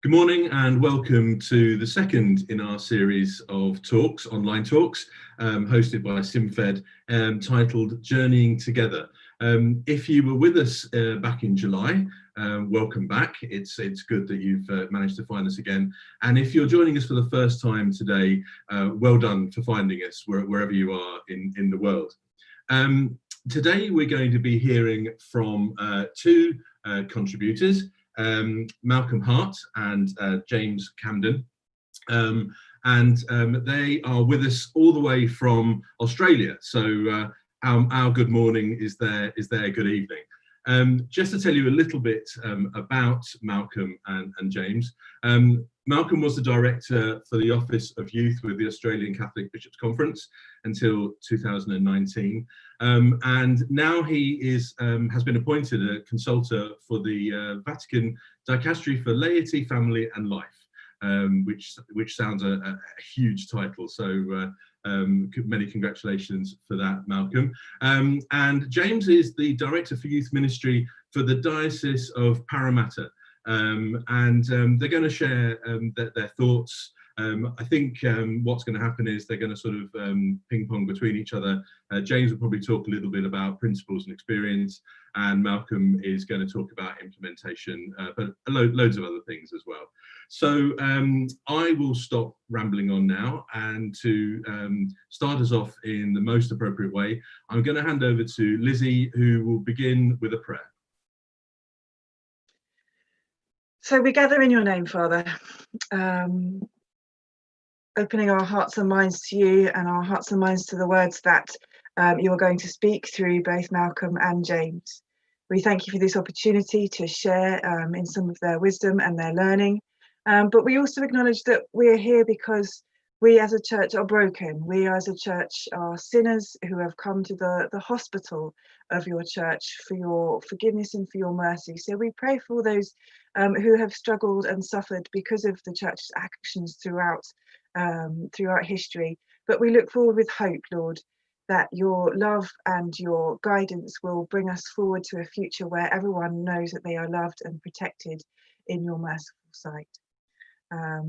Good morning and welcome to the second in our series of talks, online talks, hosted by SimFed, titled Journeying Together. If you were with us back in July, welcome back. It's good that you've managed to find us again. And if you're joining us for the first time today, well done for finding us wherever you are in the world. Today we're going to be hearing from two contributors, Malcolm Hart and James Camden, and they are with us all the way from Australia. So our good morning is their good evening. Just to tell you a little bit about Malcolm and James. Malcolm was the director for the Office of Youth with the Australian Catholic Bishops' Conference until 2019, and now he has been appointed a consultor for the Vatican Dicastery for Laity, Family and Life, which sounds a huge title. So many congratulations for that, Malcolm. And James is the director for youth ministry for the Diocese of Parramatta. And they're going to share their thoughts. I think what's going to happen is they're going to sort of ping pong between each other. James will probably talk a little bit about principles and experience, and Malcolm is going to talk about implementation, but loads of other things as well. So I will stop rambling on now, and to start us off in the most appropriate way, I'm going to hand over to Lizzie, who will begin with a prayer. So we gather in your name, Father, opening our hearts and minds to you and our hearts and minds to the words that you are going to speak through both Malcolm and James. We thank you for this opportunity to share in some of their wisdom and their learning, but we also acknowledge that we are here because we as a church are broken. We as a church are sinners who have come to the hospital of your church for your forgiveness and for your mercy. So we pray for all those who have struggled and suffered because of the church's actions throughout history. But we look forward with hope, Lord, that your love and your guidance will bring us forward to a future where everyone knows that they are loved and protected in your merciful sight.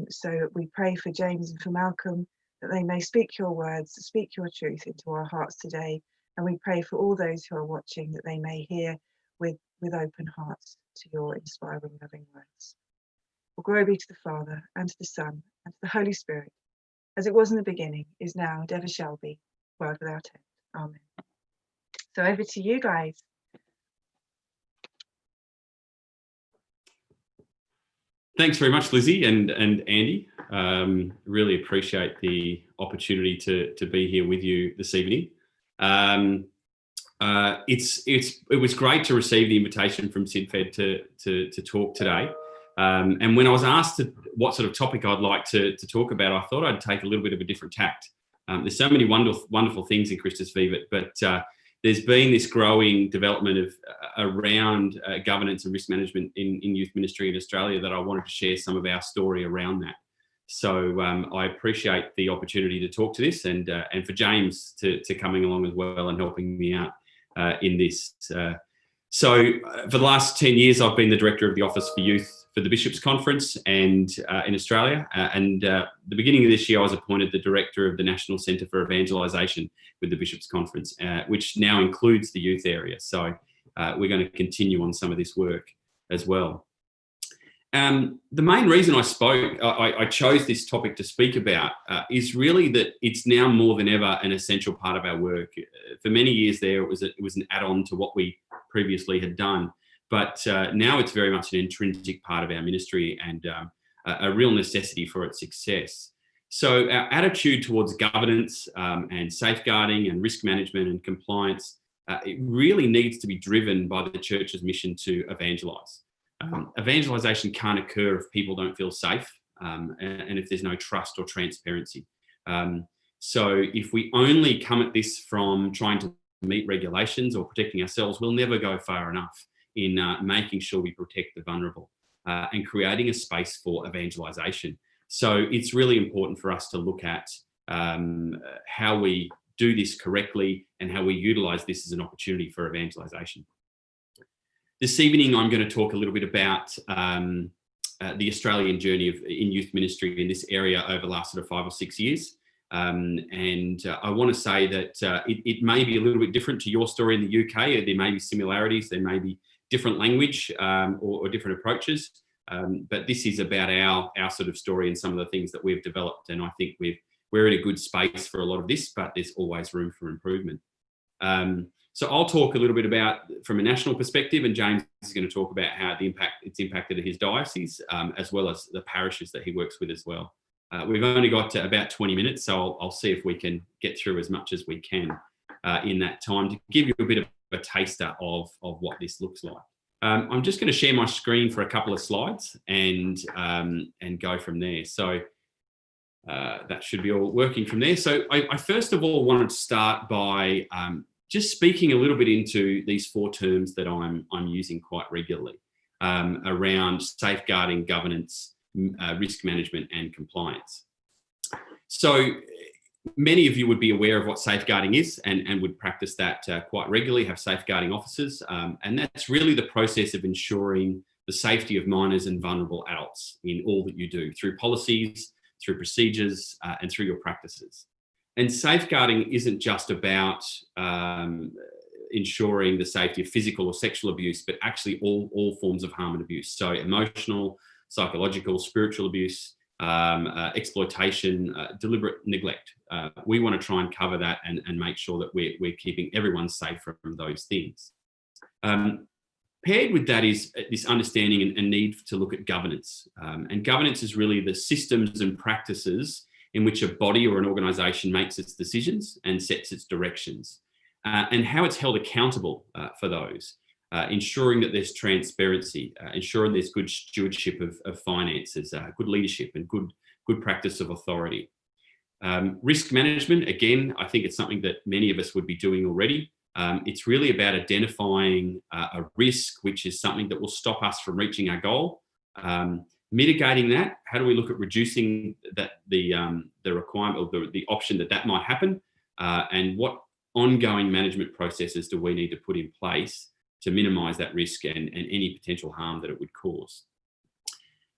So we pray for James and for Malcolm, that they may speak your words, speak your truth into our hearts today. And we pray for all those who are watching, that they may hear with open hearts to your inspiring, loving words. Well, glory be to the Father, and to the Son, and to the Holy Spirit, as it was in the beginning, is now, and ever shall be, world without end. Amen. So over to you guys. Thanks very much, Lizzie and Andy. Really appreciate the opportunity to be here with you this evening. It was great to receive the invitation from SidFed to talk today. And when I was asked what sort of topic I'd like to talk about, I thought I'd take a little bit of a different tact. There's so many wonderful things in Christus Vivit, but there's been this growing development around governance and risk management in youth ministry in Australia that I wanted to share some of our story around that. So I appreciate the opportunity to talk to this, and for James to coming along as well and helping me out in this. So for the last 10 years, I've been the director of the Office for Youth for the Bishops' Conference and in Australia. And the beginning of this year, I was appointed the director of the National Centre for Evangelisation with the Bishops' Conference, which now includes the youth area. So we're going to continue on some of this work as well. The main reason I chose this topic to speak about is really that it's now more than ever an essential part of our work. For many years there, it was an add-on to what we previously had done, but now it's very much an intrinsic part of our ministry and a real necessity for its success. So our attitude towards governance and safeguarding and risk management and compliance, it really needs to be driven by the church's mission to evangelise. Evangelisation can't occur if people don't feel safe and if there's no trust or transparency. So if we only come at this from trying to meet regulations or protecting ourselves, we'll never go far enough in making sure we protect the vulnerable and creating a space for evangelisation. So it's really important for us to look at how we do this correctly and how we utilise this as an opportunity for evangelisation. This evening, I'm going to talk a little bit about the Australian journey in youth ministry in this area over the last sort of 5 or 6 years. I want to say that it may be a little bit different to your story in the UK. There may be similarities, there may be different language or different approaches, but this is about our sort of story and some of the things that we've developed. And I think we're in a good space for a lot of this, but there's always room for improvement. So I'll talk a little bit about from a national perspective, and James is going to talk about how it's impacted his diocese, as well as the parishes that he works with as well. We've only got about 20 minutes, so I'll see if we can get through as much as we can in that time to give you a bit of a taster of what this looks like. I'm just going to share my screen for a couple of slides and go from there. So that should be all working from there. So I first of all wanted to start by just speaking a little bit into these 4 terms that I'm using quite regularly around safeguarding, governance, risk management and compliance. So many of you would be aware of what safeguarding is and would practice that quite regularly, have safeguarding officers. And that's really the process of ensuring the safety of minors and vulnerable adults in all that you do, through policies, through procedures, and through your practices. And safeguarding isn't just about ensuring the safety of physical or sexual abuse, but actually all forms of harm and abuse. So emotional, psychological, spiritual abuse, exploitation, deliberate neglect. We want to try and cover that and make sure that we're keeping everyone safe from those things. Paired with that is this understanding and need to look at governance. And governance is really the systems and practices in which a body or an organisation makes its decisions and sets its directions, and how it's held accountable for those. Ensuring that there's transparency, ensuring there's good stewardship of finances, good leadership and good practice of authority. Risk management, again, I think it's something that many of us would be doing already. It's really about identifying a risk, which is something that will stop us from reaching our goal. Mitigating that, how do we look at reducing the requirement or the option that might happen, and what ongoing management processes do we need to put in place to minimise that risk and any potential harm that it would cause.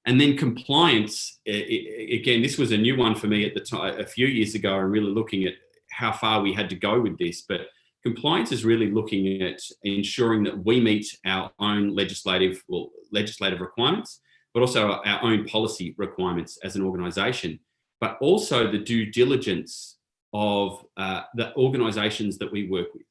And then compliance, again, this was a new one for me at the time, a few years ago, and really looking at how far we had to go with this. But compliance is really looking at ensuring that we meet our own legislative requirements, but also our own policy requirements as an organisation, but also the due diligence of the organisations that we work with.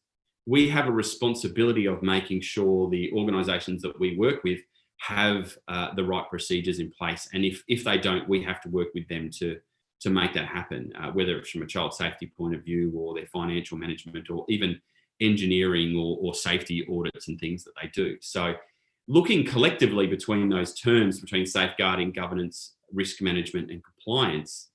We have a responsibility of making sure the organisations that we work with have the right procedures in place. And if they don't, we have to work with them to make that happen, whether it's from a child safety point of view or their financial management or even engineering or safety audits and things that they do. So looking collectively between those terms, between safeguarding, governance, risk management and compliance,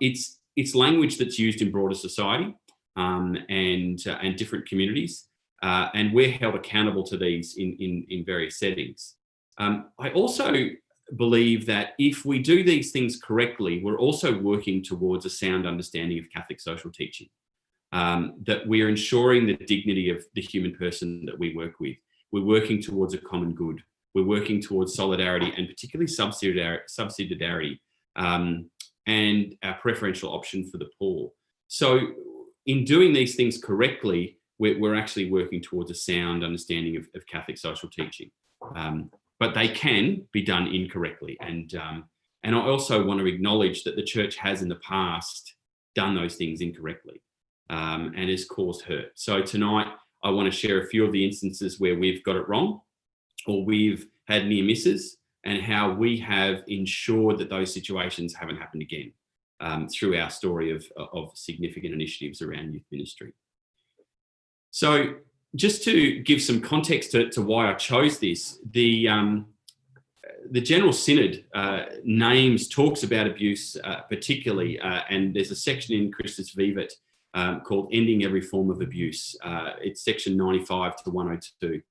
it's language that's used in broader society. And different communities, and we're held accountable to these in various settings. I also believe that if we do these things correctly, we're also working towards a sound understanding of Catholic social teaching, that we're ensuring the dignity of the human person that we work with. We're working towards a common good. We're working towards solidarity and particularly subsidiarity and our preferential option for the poor. So in doing these things correctly, we're actually working towards a sound understanding of Catholic social teaching. But they can be done incorrectly. And I also want to acknowledge that the church has in the past done those things incorrectly and has caused hurt. So tonight, I want to share a few of the instances where we've got it wrong or we've had near misses and how we have ensured that those situations haven't happened again. Through our story of significant initiatives around youth ministry. So just to give some context to why I chose this, the General Synod talks about abuse particularly, and there's a section in Christus Vivit called Ending Every Form of Abuse. It's section 95 to 102.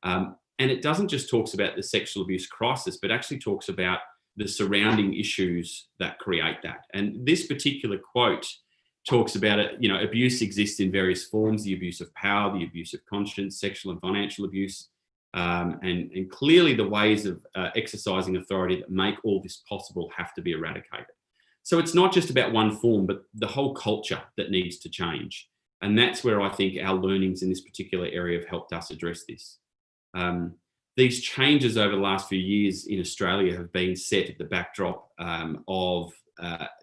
And it doesn't just talks about the sexual abuse crisis, but actually talks about the surrounding issues that create that. And this particular quote talks about it, abuse exists in various forms, the abuse of power, the abuse of conscience, sexual and financial abuse, And clearly the ways of exercising authority that make all this possible have to be eradicated. So it's not just about one form, but the whole culture that needs to change. And that's where I think our learnings in this particular area have helped us address this. These changes over the last few years in Australia have been set at the backdrop of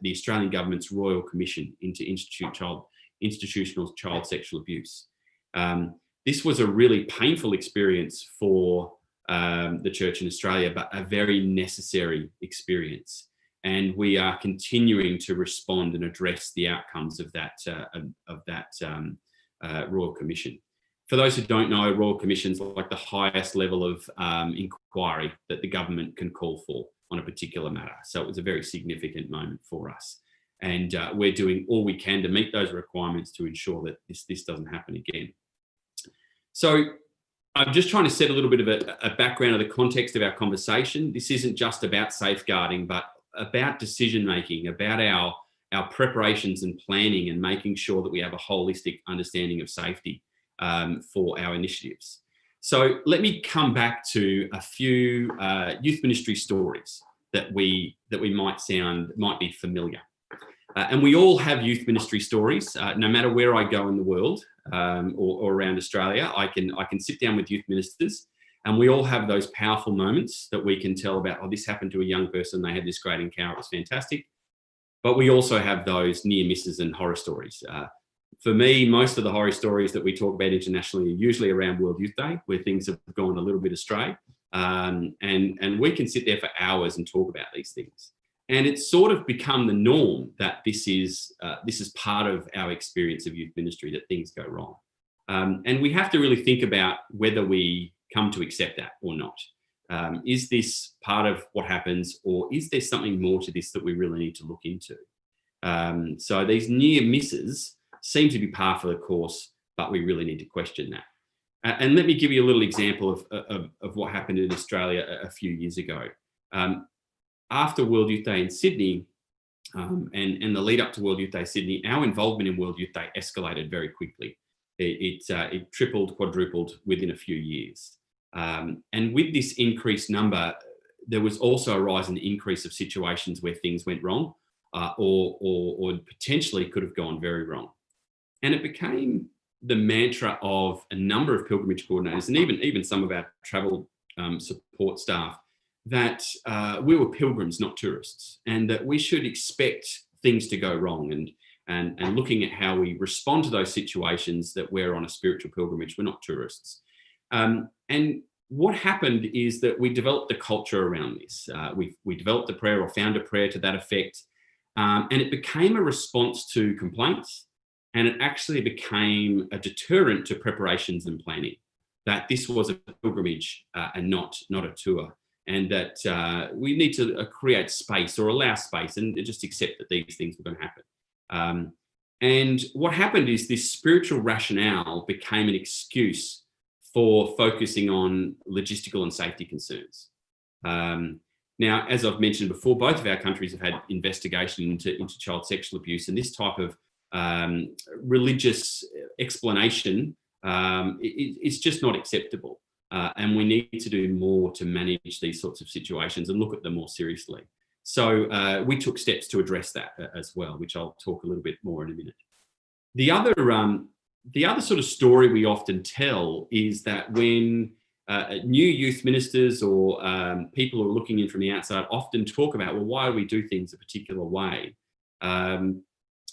the Australian government's Royal Commission into institutional child sexual abuse. This was a really painful experience for the Church in Australia, but a very necessary experience. And we are continuing to respond and address the outcomes of that Royal Commission. For those who don't know, Royal Commission's like the highest level of inquiry that the government can call for on a particular matter. So it was a very significant moment for us. And we're doing all we can to meet those requirements to ensure that this doesn't happen again. So I'm just trying to set a little bit of a background of the context of our conversation. This isn't just about safeguarding, but about decision-making, about our preparations and planning, and making sure that we have a holistic understanding of safety for our initiatives. So let me come back to a few youth ministry stories that might be familiar. And we all have youth ministry stories. No matter where I go in the world or around Australia, I can sit down with youth ministers, and we all have those powerful moments that we can tell about. Oh, this happened to a young person. They had this great encounter. It was fantastic. But we also have those near misses and horror stories. For me, most of the horror stories that we talk about internationally are usually around World Youth Day, where things have gone a little bit astray. And we can sit there for hours and talk about these things. And it's sort of become the norm that this is part of our experience of youth ministry, that things go wrong. And we have to really think about whether we come to accept that or not. Is this part of what happens, or is there something more to this that we really need to look into? So these near misses seem to be par for the course, but we really need to question that. And let me give you a little example of what happened in Australia a few years ago. After World Youth Day in Sydney, and the lead up to World Youth Day Sydney, our involvement in World Youth Day escalated very quickly. It tripled, quadrupled within a few years. And with this increased number, there was also a rise in the increase of situations where things went wrong, or potentially could have gone very wrong. And it became the mantra of a number of pilgrimage coordinators, and even some of our travel support staff, that we were pilgrims, not tourists, and that we should expect things to go wrong, and looking at how we respond to those situations, that we're on a spiritual pilgrimage, we're not tourists. And what happened is that we developed a culture around this. We developed a prayer, or found a prayer to that effect, and it became a response to complaints, and it actually became a deterrent to preparations and planning, that this was a pilgrimage and not a tour. And that we need to create space, or allow space, and just accept that these things were going to happen. And what happened is this spiritual rationale became an excuse for focusing on logistical and safety concerns. Now, as I've mentioned before, both of our countries have had investigation into child sexual abuse, and this type of religious explanation is just not acceptable. And we need to do more to manage these sorts of situations and look at them more seriously. So we took steps to address that as well, which I'll talk a little bit more in a minute. The other sort of story we often tell is that when new youth ministers or people who are looking in from the outside often talk about, well, why do we do things a particular way?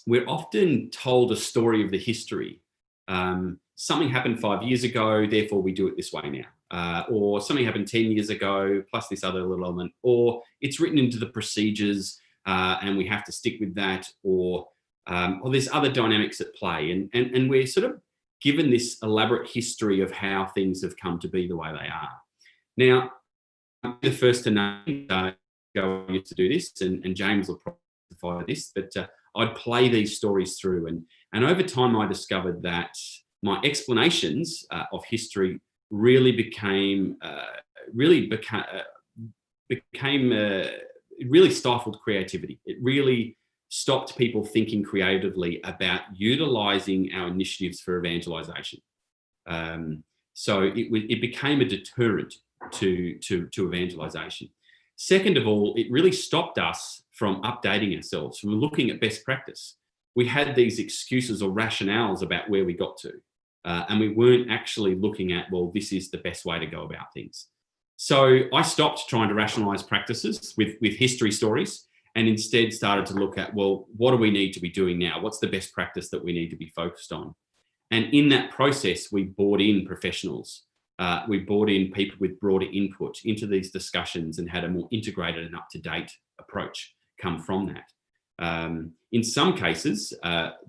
We're often told a story of the history. Something happened 5 years ago, therefore we do it this way now. Or something happened 10 years ago, plus this other little element. Or it's written into the procedures and we have to stick with that. Or there's other dynamics at play. And we're sort of given this elaborate history of how things have come to be the way they are. Now, I'm the first to know I used to do this, and James will testify to this, but I'd play these stories through. And over time, I discovered that my explanations of history really really stifled creativity. It really stopped people thinking creatively about utilising our initiatives for evangelisation. So it became a deterrent to evangelisation. Second of all, it really stopped us from updating ourselves, from looking at best practice. We had these excuses or rationales about where we got to, and we weren't actually looking at, well, this is the best way to go about things. So I stopped trying to rationalise practices with history stories, and instead started to look at, well, what do we need to be doing now? What's the best practice that we need to be focused on? And in that process, we brought in professionals. We brought in people with broader input into these discussions and had a more integrated and up-to-date approach come from that. In some cases,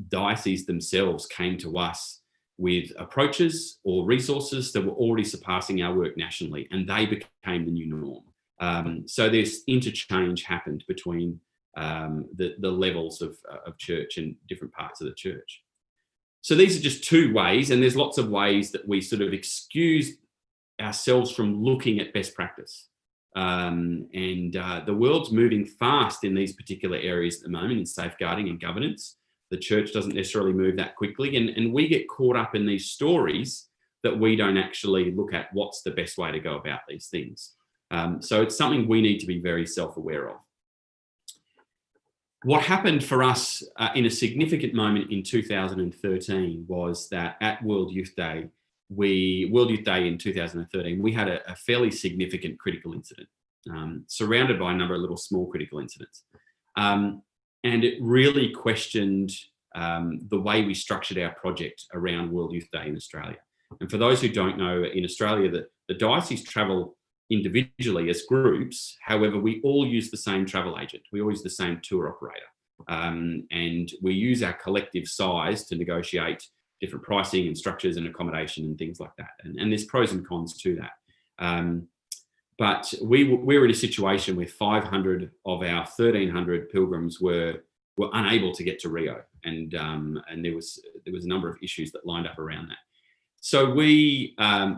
dioceses themselves came to us with approaches or resources that were already surpassing our work nationally, and they became the new norm. So this interchange happened between the levels of church and different parts of the church. So these are just two ways, and there's lots of ways that we sort of excuse ourselves from looking at best practice. The world's moving fast in these particular areas at the moment in safeguarding and governance. The church doesn't necessarily move that quickly, and we get caught up in these stories that we don't actually look at what's the best way to go about these things. So it's something we need to be very self-aware of. What happened for us in a significant moment in 2013 was that at World Youth Day in 2013, we had a fairly significant critical incident, surrounded by a number of little small critical incidents. And it really questioned the way we structured our project around World Youth Day in Australia. And for those who don't know, in Australia, the dioceses travel individually as groups. However, we all use the same travel agent. We all use the same tour operator. And we use our collective size to negotiate different pricing and structures and accommodation and things like that. And there's pros and cons to that. But we were in a situation where 500 of our 1,300 pilgrims were unable to get to Rio. And there was a number of issues that lined up around that. So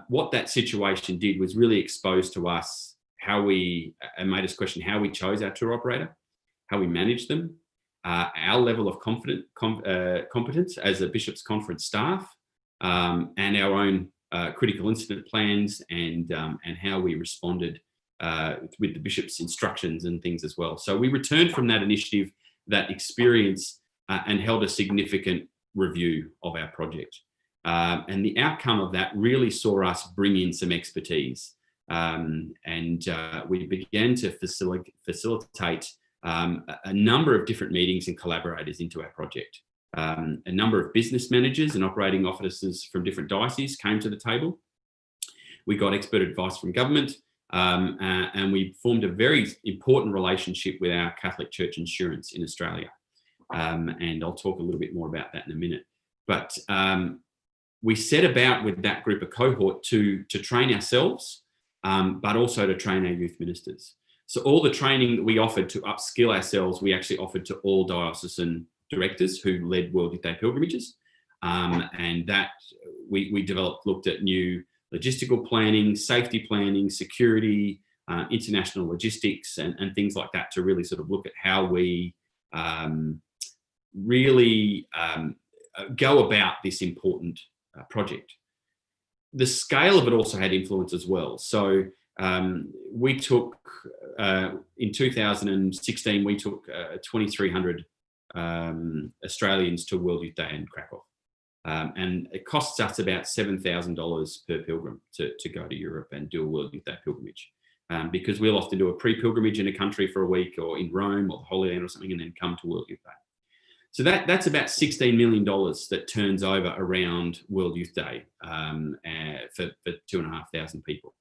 what that situation did was really expose to us and made us question how we chose our tour operator, how we managed them, our level of competence as a Bishops' Conference staff, and our own critical incident plans, and how we responded with the Bishop's instructions and things as well. So we returned from that initiative, that experience, and held a significant review of our project. And the outcome of that really saw us bring in some expertise. We began to facilitate a number of different meetings and collaborators into our project. A number of business managers and operating officers from different dioceses came to the table. We got expert advice from government, and we formed a very important relationship with our Catholic Church Insurance in Australia. And I'll talk a little bit more about that in a minute. But we set about with that group of cohort to train ourselves, but also to train our youth ministers. So all the training that we offered to upskill ourselves, we actually offered to all diocesan directors who led World Youth Day pilgrimages. And that we looked at new logistical planning, safety planning, security, international logistics, and things like that, to really sort of look at how we really go about this important project. The scale of it also had influence as well. So we took, in 2016, we took 2,300 Australians to World Youth Day in Krakow. And it costs us about $7,000 per pilgrim to go to Europe and do a World Youth Day pilgrimage. Because we'll often do a pre-pilgrimage in a country for a week, or in Rome or the Holy Land or something, and then come to World Youth Day. So that's about $16 million that turns over around World Youth Day for 2,500 people.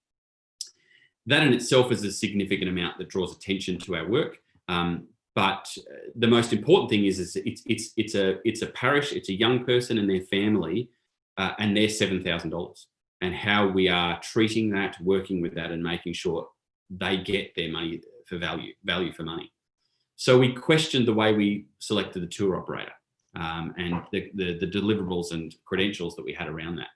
That in itself is a significant amount that draws attention to our work. But the most important thing is it's a parish, it's a young person and their family, and they're $7,000. And how we are treating that, working with that, and making sure they get their money for value for money. So we questioned the way we selected the tour operator, and the deliverables and credentials that we had around that.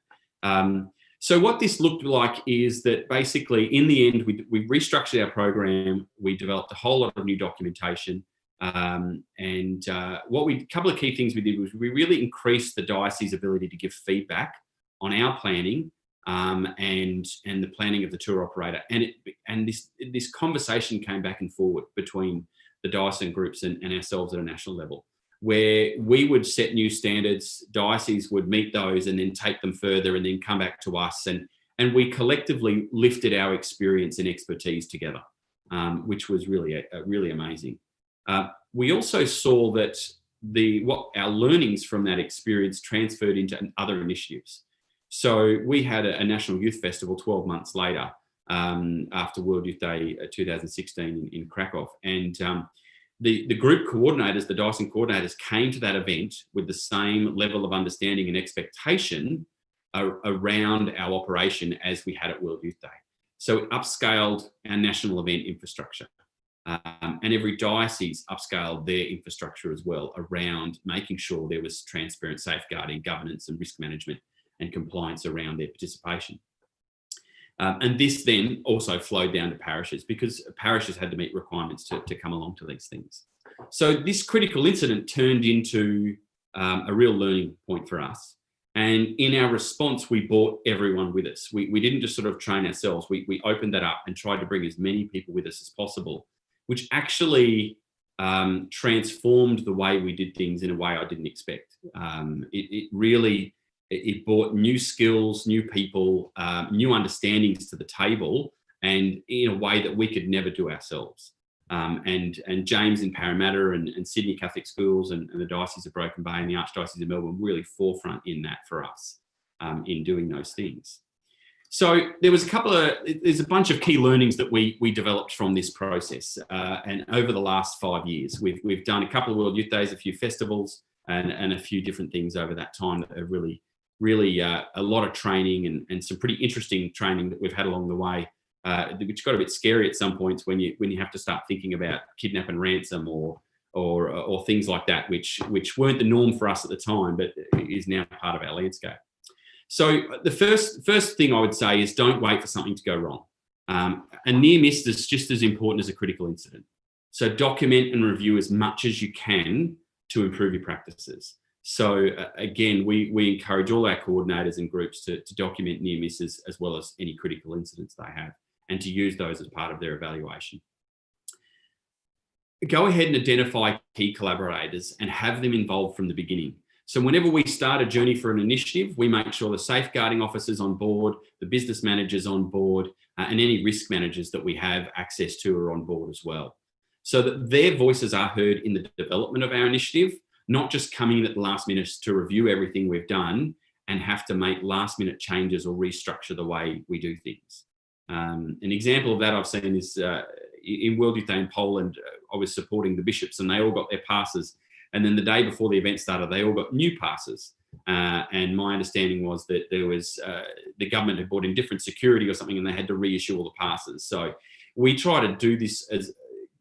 So what this looked like is that basically in the end, we restructured our program, we developed a whole lot of new documentation, and a couple of key things we did was we really increased the diocese's ability to give feedback on our planning and the planning of the tour operator. And this conversation came back and forward between the diocesan groups and ourselves at a national level, where we would set new standards, dioceses would meet those and then take them further and then come back to us. And we collectively lifted our experience and expertise together, which was really amazing. We also saw that what our learnings from that experience transferred into other initiatives. So we had a National Youth Festival 12 months later, after World Youth Day 2016 in Krakow. And the group coordinators, the diocesan coordinators, came to that event with the same level of understanding and expectation around our operation as we had at World Youth Day. So it upscaled our national event infrastructure. And every diocese upscaled their infrastructure as well around making sure there was transparent safeguarding, governance and risk management and compliance around their participation. And this then also flowed down to parishes, because parishes had to meet requirements to come along to these things. So this critical incident turned into a real learning point for us. And in our response, we brought everyone with us. We didn't just sort of train ourselves. We opened that up and tried to bring as many people with us as possible, which actually transformed the way we did things in a way I didn't expect. It brought new skills, new people, new understandings to the table, and in a way that we could never do ourselves. And James in Parramatta and Sydney Catholic Schools and the Diocese of Broken Bay and the Archdiocese of Melbourne really forefront in that for us in doing those things. So there's a bunch of key learnings that we developed from this process. And over the last 5 years, we've done a couple of World Youth Days, a few festivals, and a few different things over that time that have really a lot of training and some pretty interesting training that we've had along the way, which got a bit scary at some points when you have to start thinking about kidnap and ransom or things like that, which weren't the norm for us at the time, but is now part of our landscape. So the first thing I would say is don't wait for something to go wrong. A near miss is just as important as a critical incident. So document and review as much as you can to improve your practices. So again, we encourage all our coordinators and groups to document near misses as well as any critical incidents they have, and to use those as part of their evaluation. Go ahead and identify key collaborators and have them involved from the beginning. So whenever we start a journey for an initiative, we make sure the safeguarding officers on board, the business managers on board, and any risk managers that we have access to are on board as well, so that their voices are heard in the development of our initiative, not just coming in at the last minute to review everything we've done and have to make last minute changes or restructure the way we do things. An example of that I've seen is in World Youth Day in Poland. I was supporting the bishops and they all got their passes. And then the day before the event started, they all got new passes. And my understanding was that there was the government had brought in different security or something and they had to reissue all the passes. So we try to do this as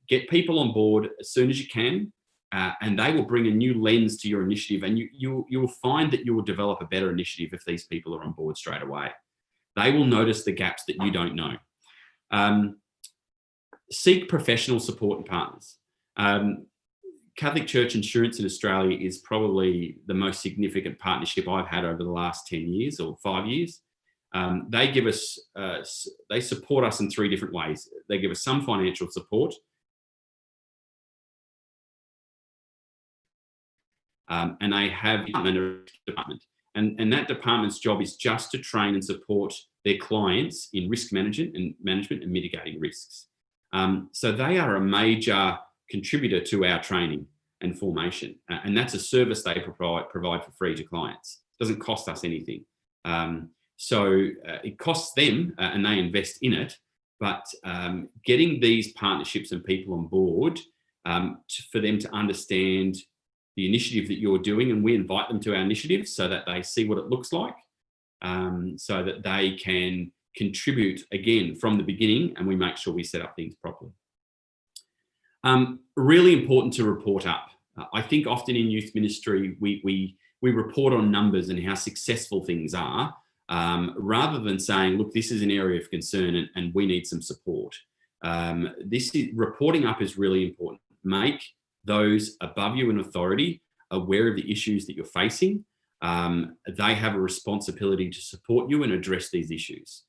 get people on board as soon as you can. And they will bring a new lens to your initiative, and you will find that you will develop a better initiative if these people are on board straight away. They will notice the gaps that you don't know. Seek professional support and partners. Catholic Church Insurance in Australia is probably the most significant partnership I've had over the last 10 years or 5 years. They give us, they support us in 3 different ways. They give us some financial support. And they have a department. And that department's job is just to train and support their clients in risk management and mitigating risks. So they are a major contributor to our training and formation. And that's a service they provide for free to clients. It doesn't cost us anything. So it costs them and they invest in it. But getting these partnerships and people on board for them to understand the initiative that you're doing, and we invite them to our initiative so that they see what it looks like, so that they can contribute again from the beginning, and we make sure we set up things properly. Really important to report up. I think often in youth ministry, we report on numbers and how successful things are, rather than saying, look, this is an area of concern and we need some support. Reporting up is really important. Make those above you in authority aware of the issues that you're facing, they have a responsibility to support you and address these issues.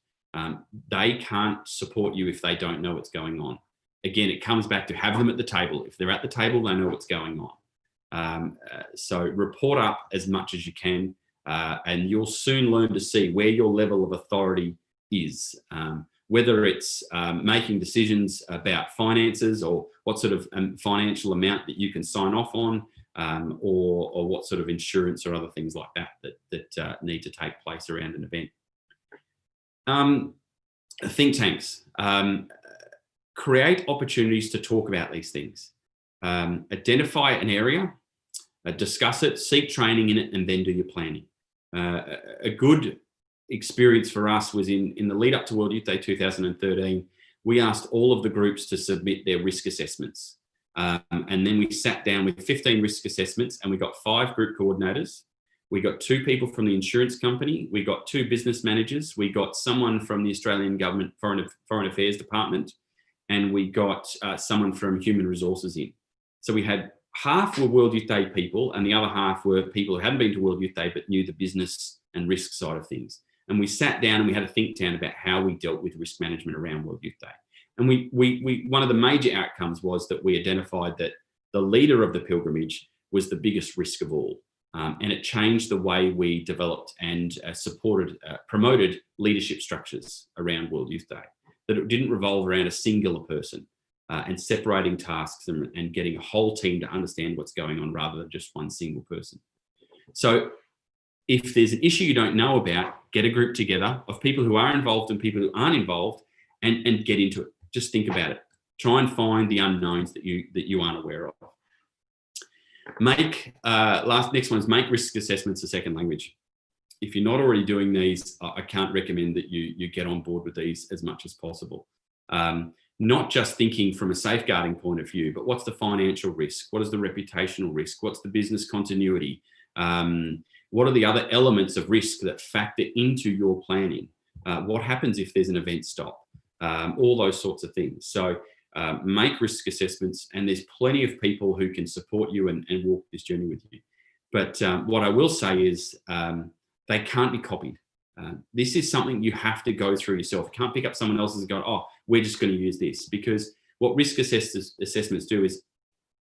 They can't support you if they don't know what's going on. Again, it comes back to have them at the table. If they're at the table, they know what's going on. So report up as much as you can, and you'll soon learn to see where your level of authority is, whether it's making decisions about finances or what sort of financial amount that you can sign off on, or what sort of insurance or other things like that need to take place around an event. Think tanks. Create opportunities to talk about these things. Identify an area, discuss it, seek training in it, and then do your planning. A good experience for us was in the lead up to World Youth Day 2013. We asked all of the groups to submit their risk assessments. And then we sat down with 15 risk assessments, and we got 5 group coordinators. We got 2 people from the insurance company. We got 2 business managers. We got someone from the Australian Government Foreign Affairs Department, and we got someone from Human Resources in. So we had half were World Youth Day people, and the other half were people who hadn't been to World Youth Day but knew the business and risk side of things. And we sat down and we had a think tank about how we dealt with risk management around World Youth Day. And we one of the major outcomes was that we identified that the leader of the pilgrimage was the biggest risk of all. And it changed the way we developed and promoted leadership structures around World Youth Day. That it didn't revolve around a singular person, and separating tasks and getting a whole team to understand what's going on rather than just one single person. So if there's an issue you don't know about, get a group together of people who are involved and people who aren't involved, and get into it. Just think about it. Try and find the unknowns that you aren't aware of. Next one is make risk assessments a second language. If you're not already doing these, I can't recommend that you get on board with these as much as possible. Not just thinking from a safeguarding point of view, but what's the financial risk? What is the reputational risk? What's the business continuity? What are the other elements of risk that factor into your planning? What happens if there's an event stop? All those sorts of things. So make risk assessments, and there's plenty of people who can support you and walk this journey with you. But what I will say is they can't be copied. This is something you have to go through yourself. You can't pick up someone else's and go, oh, we're just going to use this. Because what risk assessments do is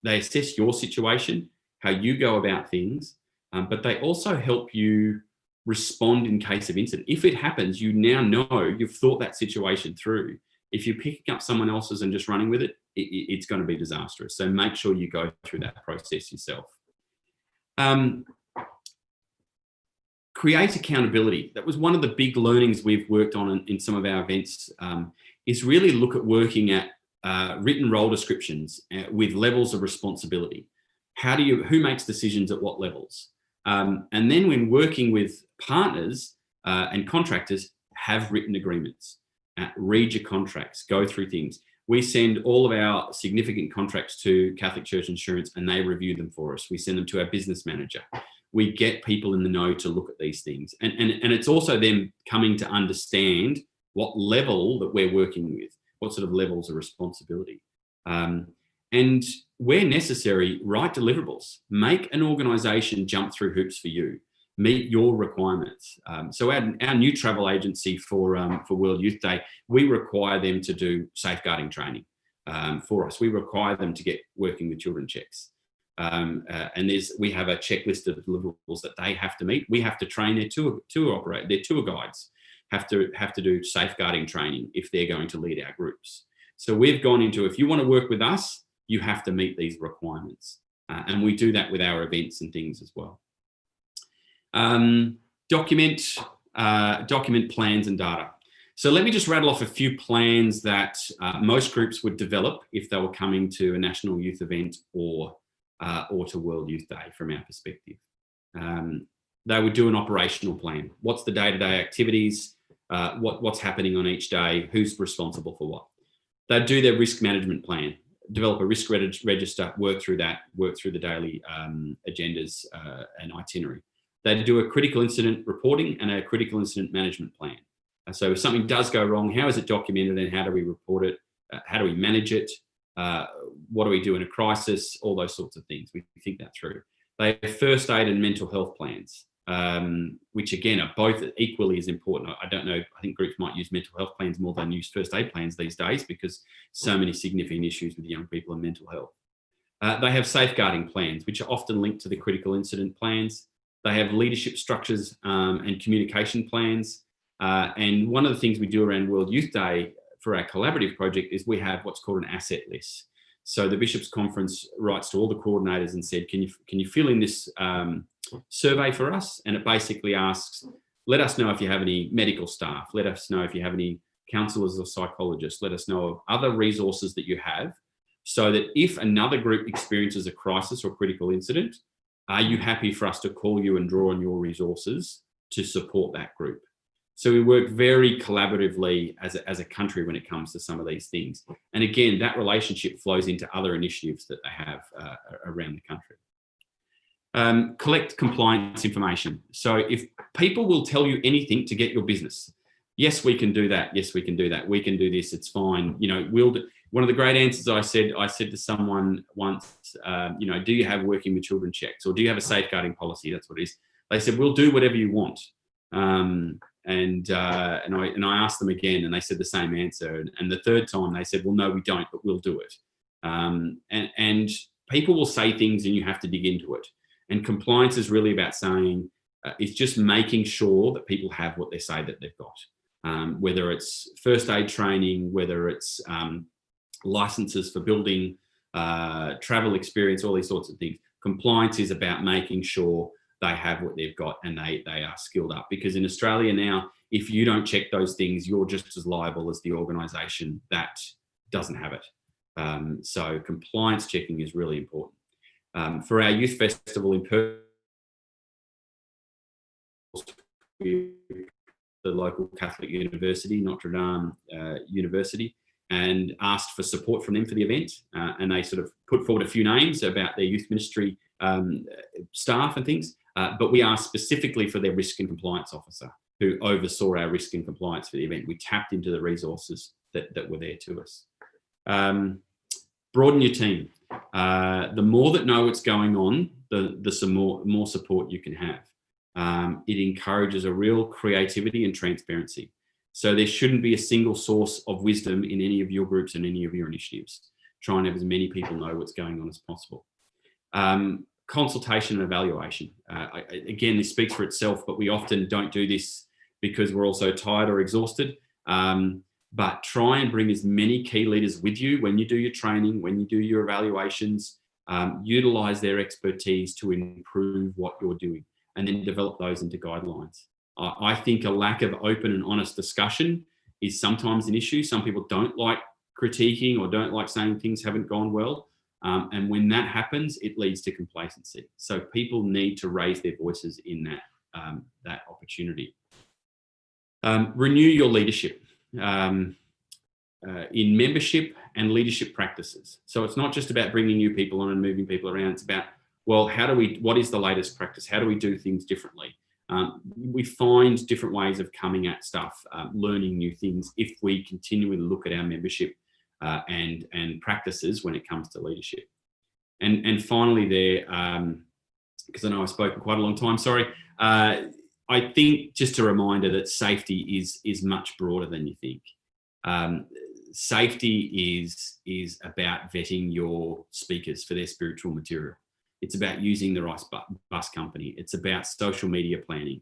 they assess your situation, how you go about things, but they also help you respond in case of incident. If it happens, you now know you've thought that situation through. If you're picking up someone else's and just running with it, it's going to be disastrous. So make sure you go through that process yourself. Create accountability. That was one of the big learnings we've worked on in some of our events, is really look at working at written role descriptions with levels of responsibility. Who makes decisions at what levels? And then when working with partners and contractors, have written agreements. Read your contracts, go through things. We send all of our significant contracts to Catholic Church Insurance, and they review them for us. We send them to our business manager. We get people in the know to look at these things. And it's also them coming to understand what level that we're working with, what sort of levels of responsibility. And where necessary, write deliverables. Make an organisation jump through hoops for you. Meet your requirements. So our new travel agency for World Youth Day, we require them to do safeguarding training for us. We require them to get working with children checks. And we have a checklist of deliverables that they have to meet. We have to train their tour guides, have to do safeguarding training if they're going to lead our groups. So we've gone into, if you want to work with us, you have to meet these requirements. And we do that with our events and things as well. Document plans and data. So let me just rattle off a few plans that most groups would develop if they were coming to a national youth event or to World Youth Day from our perspective. They would do an operational plan. What's the day-to-day activities? What's happening on each day? Who's responsible for what? They'd do their risk management plan, develop a risk register, work through the daily agendas and itinerary. They'd do a critical incident reporting and a critical incident management plan. So if something does go wrong, how is it documented and how do we report it? How do we manage it? What do we do in a crisis? All those sorts of things. We think that through. They have first aid and mental health plans. which again are both equally as important. I don't know, I think groups might use mental health plans more than use first aid plans these days, because so many significant issues with young people and mental health. They have safeguarding plans, which are often linked to the critical incident plans. They have leadership structures and communication plans. And one of the things we do around World Youth Day for our collaborative project is we have what's called an asset list. So the Bishops' Conference writes to all the coordinators and said, can you fill in this survey for us? And it basically asks, let us know if you have any medical staff, let us know if you have any counsellors or psychologists, let us know of other resources that you have, so that if another group experiences a crisis or critical incident, are you happy for us to call you and draw on your resources to support that group? So we work very collaboratively as a country when it comes to some of these things. And again, that relationship flows into other initiatives that they have around the country. Collect compliance information. So if people will tell you anything to get your business, yes, we can do that. Yes, we can do that. We can do this. It's fine. You know, we'll do. One of the great answers I said to someone once, you know, do you have working with children checks, or do you have a safeguarding policy? That's what it is. They said, we'll do whatever you want. And I asked them again, and they said the same answer. And the third time they said, well, no, we don't, but we'll do it. And people will say things and you have to dig into it. And compliance is really about saying, it's just making sure that people have what they say that they've got. Whether it's first aid training, whether it's licenses for building, travel experience, all these sorts of things. Compliance is about making sure they have what they've got and they are skilled up. Because in Australia now, if you don't check those things, you're just as liable as the organisation that doesn't have it. So compliance checking is really important. For our youth festival in Perth, the local Catholic university, Notre Dame University, and asked for support from them for the event. And they sort of put forward a few names about their youth ministry staff and things. But we asked specifically for their risk and compliance officer, who oversaw our risk and compliance for the event. We tapped into the resources that were there to us. Broaden your team. The more that know what's going on, the more support you can have. It encourages a real creativity and transparency. So there shouldn't be a single source of wisdom in any of your groups and any of your initiatives. Try and have as many people know what's going on as possible. Consultation and evaluation. Again, this speaks for itself, but we often don't do this because we're also tired or exhausted. But try and bring as many key leaders with you when you do your training, when you do your evaluations, utilise their expertise to improve what you're doing, and then develop those into guidelines. I think a lack of open and honest discussion is sometimes an issue. Some people don't like critiquing or don't like saying things haven't gone well. And when that happens, it leads to complacency. So people need to raise their voices in that opportunity. Renew your leadership in membership and leadership practices. So it's not just about bringing new people on and moving people around. It's about, well, what is the latest practice? How do we do things differently? We find different ways of coming at stuff, learning new things if we continually look at our membership and practices when it comes to leadership. And finally there, because I know I've spoken quite a long time, sorry, I think just a reminder that safety is much broader than you think. Safety is about vetting your speakers for their spiritual material. It's about using the right bus company. It's about social media planning.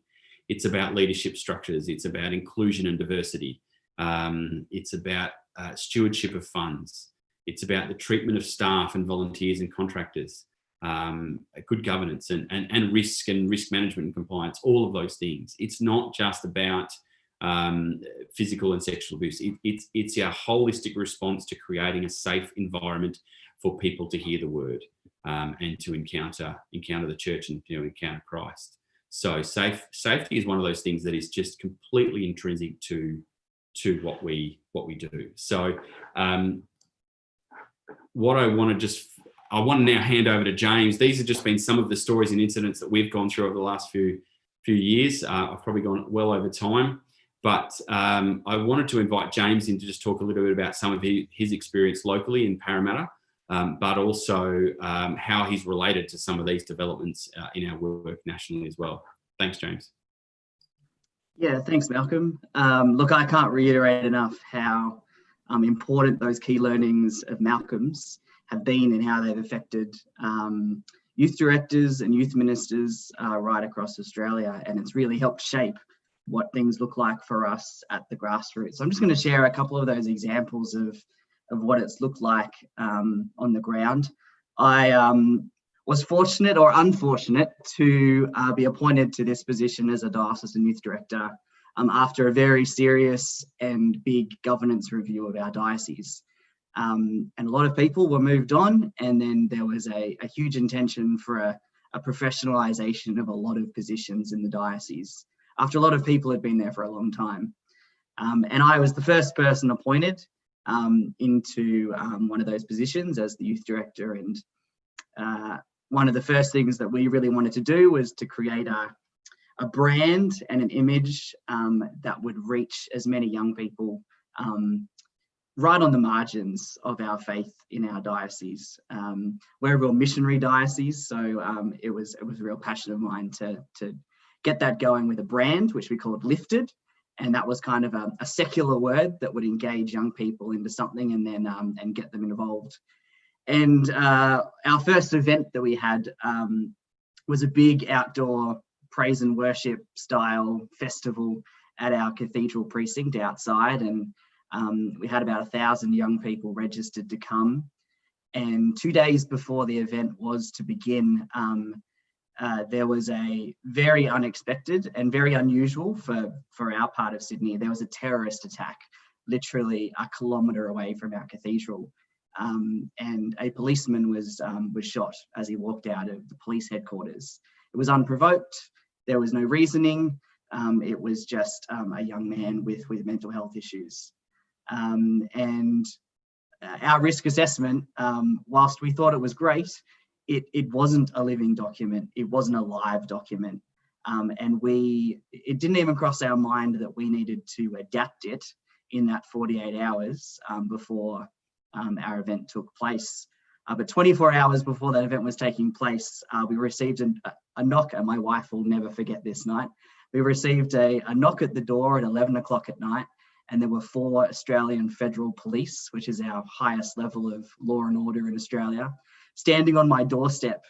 It's about leadership structures. It's about inclusion and diversity. It's about stewardship of funds. It's about the treatment of staff and volunteers and contractors, good governance and risk management and compliance, all of those things. It's not just about physical and sexual abuse. It's our holistic response to creating a safe environment for people to hear the word and to encounter the church and encounter Christ. So safety is one of those things that is just completely intrinsic to what we do. So what I want to now hand over to James. These have just been some of the stories and incidents that we've gone through over the last few years. I've probably gone well over time, but I wanted to invite James in to just talk a little bit about some of his experience locally in Parramatta, but also how he's related to some of these developments in our work nationally as well. Thanks, James. Yeah, thanks, Malcolm. Look, I can't reiterate enough how important those key learnings of Malcolm's have been and how they've affected youth directors and youth ministers right across Australia. And it's really helped shape what things look like for us at the grassroots. So I'm just going to share a couple of those examples of what it's looked like on the ground. I was fortunate or unfortunate to be appointed to this position as a diocesan youth director after a very serious and big governance review of our diocese. And a lot of people were moved on, and then there was a huge intention for a professionalisation of a lot of positions in the diocese after a lot of people had been there for a long time. And I was the first person appointed into one of those positions as the youth director. And one of the first things that we really wanted to do was to create a brand and an image that would reach as many young people right on the margins of our faith in our diocese. We're a real missionary diocese, so it was a real passion of mine to get that going with a brand, which we called Lifted. And that was kind of a secular word that would engage young people into something and then and get them involved. And our first event that we had was a big outdoor praise and worship style festival at our cathedral precinct outside. And we had about 1,000 young people registered to come. And 2 days before the event was to begin, there was a very unexpected and very unusual for our part of Sydney. There was a terrorist attack literally a kilometre away from our cathedral. And a policeman was shot as he walked out of the police headquarters. It was unprovoked. There was no reasoning. It was just a young man with mental health issues. And our risk assessment, whilst we thought it was great, it wasn't a living document. It wasn't a live document. And it didn't even cross our mind that we needed to adapt it in that 48 hours before our event took place. But 24 hours before that event was taking place, we received a knock, and my wife will never forget this night. We received a knock at the door at 11 o'clock at night, and there were 4 Australian Federal Police, which is our highest level of law and order in Australia, standing on my doorstep.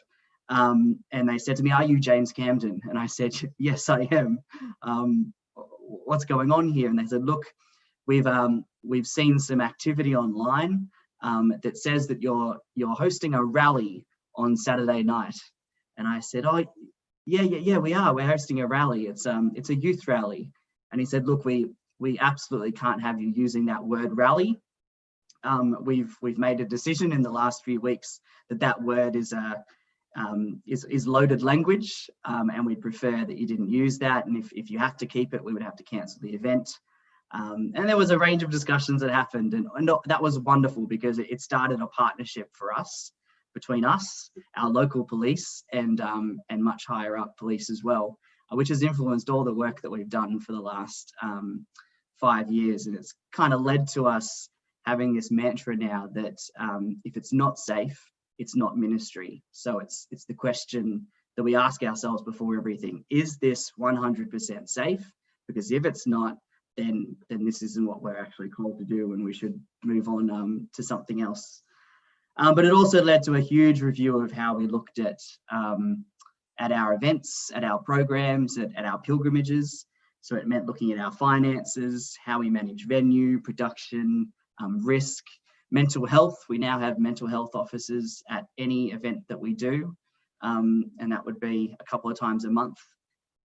And they said to me, "Are you James Camden?" And I said, "Yes, I am. What's going on here?" And they said, "Look, we've seen some activity online that says that you're hosting a rally on Saturday night." And I said, "Oh, yeah, we are. We're hosting a rally. It's a youth rally." And he said, "Look, we absolutely can't have you using that word rally. We've made a decision in the last few weeks that word is loaded language, and we prefer that you didn't use that. And if you have to keep it, we would have to cancel the event." And there was a range of discussions that happened, and that was wonderful because it started a partnership for us, between us, our local police, and much higher up police as well, which has influenced all the work that we've done for the last 5 years. And it's kind of led to us having this mantra now that if it's not safe, it's not ministry. So it's the question that we ask ourselves before everything: is this 100% safe? Because if it's not, then this isn't what we're actually called to do, and we should move on to something else. But it also led to a huge review of how we looked at our events, at our programs, at our pilgrimages. So it meant looking at our finances, how we manage venue, production, risk, mental health. We now have mental health officers at any event that we do, and that would be a couple of times a month.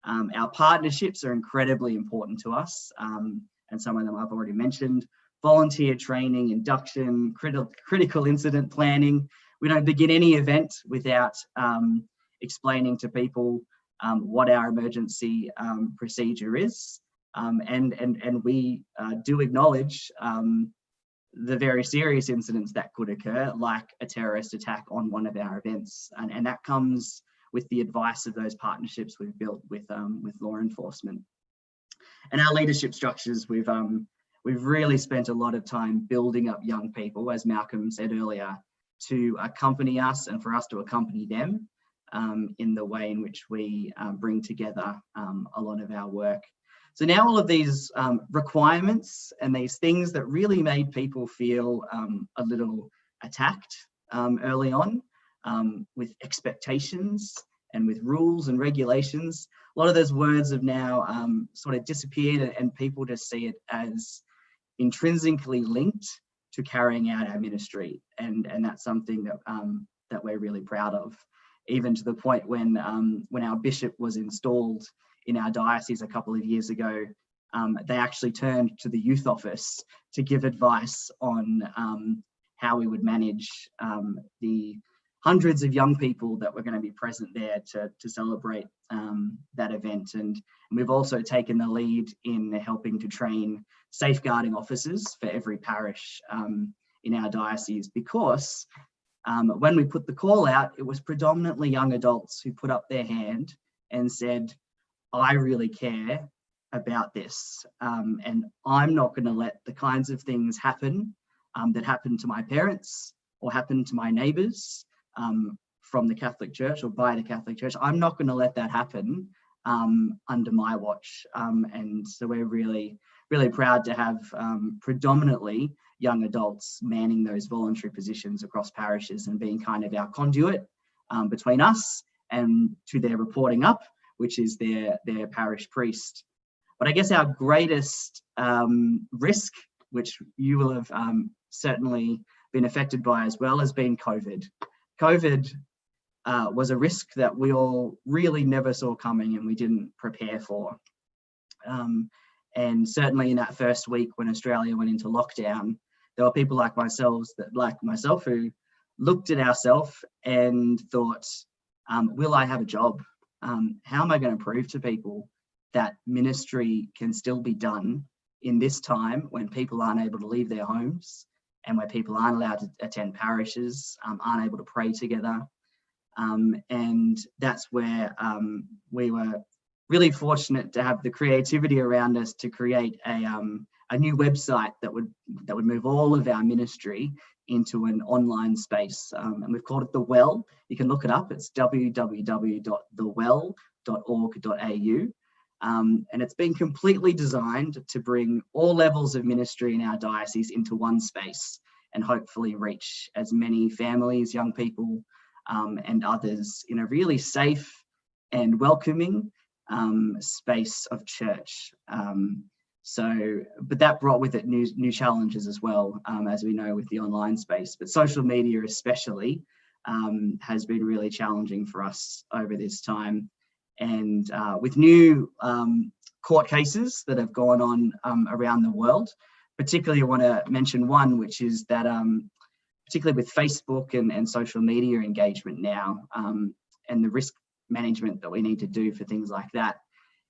Our partnerships are incredibly important to us, and some of them I've already mentioned. Volunteer training, induction, critical incident planning. We don't begin any event without explaining to people what our emergency procedure is, and we do acknowledge the very serious incidents that could occur, like a terrorist attack on one of our events, and that comes with the advice of those partnerships we've built with law enforcement. And our leadership structures, we've really spent a lot of time building up young people, as Malcolm said earlier, to accompany us and for us to accompany them. in the way in which we bring together a lot of our work. So now all of these requirements and these things that really made people feel a little attacked early on, with expectations and with rules and regulations, a lot of those words have now sort of disappeared, and people just see it as intrinsically linked to carrying out our ministry, and that's something that that we're really proud of. Even to the point when our bishop was installed in our diocese a couple of years ago, they actually turned to the youth office to give advice on how we would manage the hundreds of young people that were going to be present there to celebrate that event. And we've also taken the lead in helping to train safeguarding officers for every parish in our diocese, because when we put the call out, it was predominantly young adults who put up their hand and said, I really care about this, and I'm not going to let the kinds of things happen that happened to my parents or happened to my neighbours from the Catholic Church or by the Catholic Church. I'm not going to let that happen under my watch. And so we're really, really proud to have predominantly young adults manning those voluntary positions across parishes and being kind of our conduit between us and to their reporting up, which is their parish priest. But I guess our greatest risk, which you will have certainly been affected by as well, has been COVID. COVID was a risk that we all really never saw coming and we didn't prepare for. And certainly in that first week when Australia went into lockdown, there were people like myself who looked at ourselves and thought, will I have a job? How am I going to prove to people that ministry can still be done in this time when people aren't able to leave their homes and where people aren't allowed to attend parishes, aren't able to pray together? And that's where we were really fortunate to have the creativity around us to create a new website that would move all of our ministry into an online space, and we've called it The Well. You can look it up. It's www.thewell.org.au, and it's been completely designed to bring all levels of ministry in our diocese into one space and hopefully reach as many families, young people, and others in a really safe and welcoming space of church. But that brought with it new challenges as well, as we know with the online space. But social media especially has been really challenging for us over this time. And with new court cases that have gone on around the world, particularly I want to mention one, which is that particularly with Facebook and social media engagement now, and the risk management that we need to do for things like that,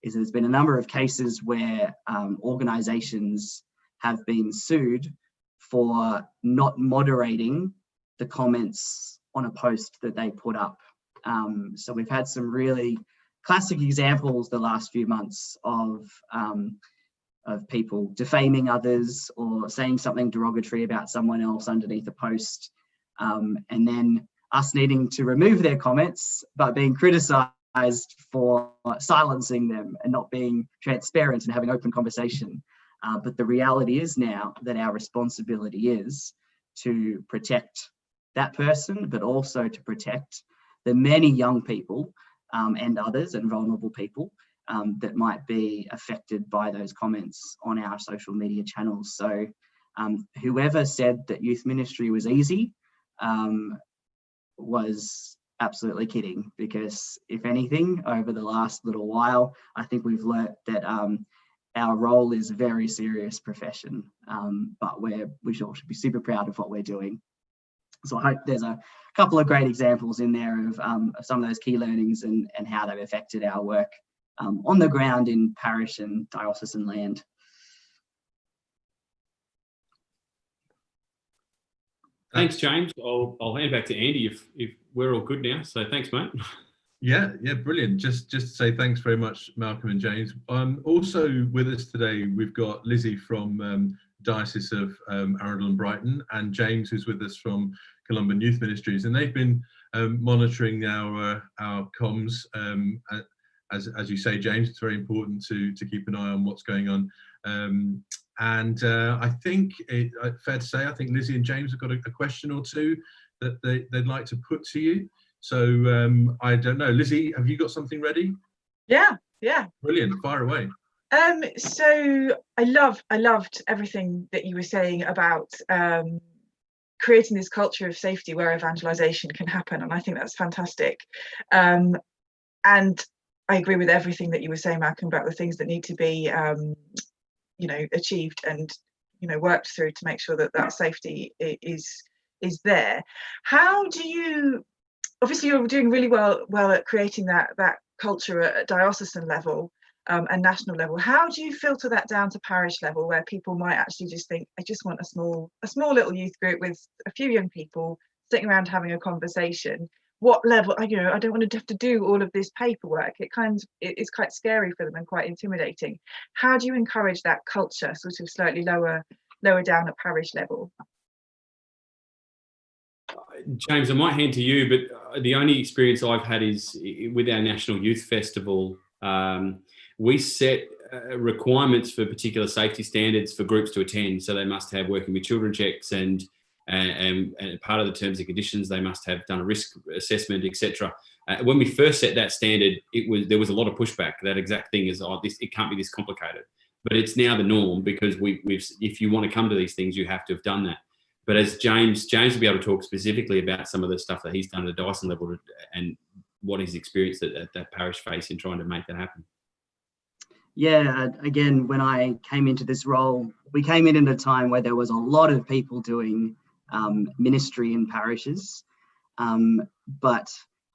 is there's been a number of cases where organisations have been sued for not moderating the comments on a post that they put up. So we've had some really classic examples the last few months of people defaming others or saying something derogatory about someone else underneath a post, and then us needing to remove their comments but being criticised for silencing them and not being transparent and having open conversation. But the reality is now that our responsibility is to protect that person, but also to protect the many young people and others and vulnerable people that might be affected by those comments on our social media channels. So whoever said that youth ministry was easy was absolutely kidding, because if anything, over the last little while, I think we've learnt that our role is a very serious profession, but we all should be super proud of what we're doing. So I hope there's a couple of great examples in there of some of those key learnings and how they've affected our work on the ground in parish and diocesan land. Thanks, James. I'll hand back to Andy if we're all good now. So thanks, mate. Yeah, brilliant. Just to say thanks very much, Malcolm and James. Also with us today, we've got Lizzie from Diocese of Arundel and Brighton, and James, who's with us from Columban Youth Ministries, and they've been monitoring our comms. As you say, James, it's very important to keep an eye on what's going on. I think it's fair to say, I think Lizzie and James have got a question or two that they'd like to put to you. So I don't know, Lizzie, have you got something ready? Yeah. Brilliant, fire away. So I loved everything that you were saying about creating this culture of safety where evangelization can happen, and I think that's fantastic. And I agree with everything that you were saying, Malcolm, about the things that need to be achieved and worked through to make sure that safety is there. How do you, obviously you're doing really well at creating that culture at diocesan level and national level. How do you filter that down to parish level, where people might actually just think, I just want a small little youth group with a few young people sitting around having a conversation? What level, I don't want to have to do all of this paperwork. It's quite scary for them and quite intimidating. How do you encourage that culture sort of slightly lower down at parish level? James, I might hand to you, but the only experience I've had is with our National Youth Festival. We set requirements for particular safety standards for groups to attend. So they must have working with children checks, and part of the terms and conditions, they must have done a risk assessment, etc. When we first set that standard, there was a lot of pushback. That exact thing is, it can't be this complicated. But it's now the norm, because if you want to come to these things, you have to have done that. But as James will be able to talk specifically about some of the stuff that he's done at a diocesan level and what he's experienced at that parish face in trying to make that happen. Yeah, again, when I came into this role, we came in at a time where there was a lot of people doing ministry in parishes. But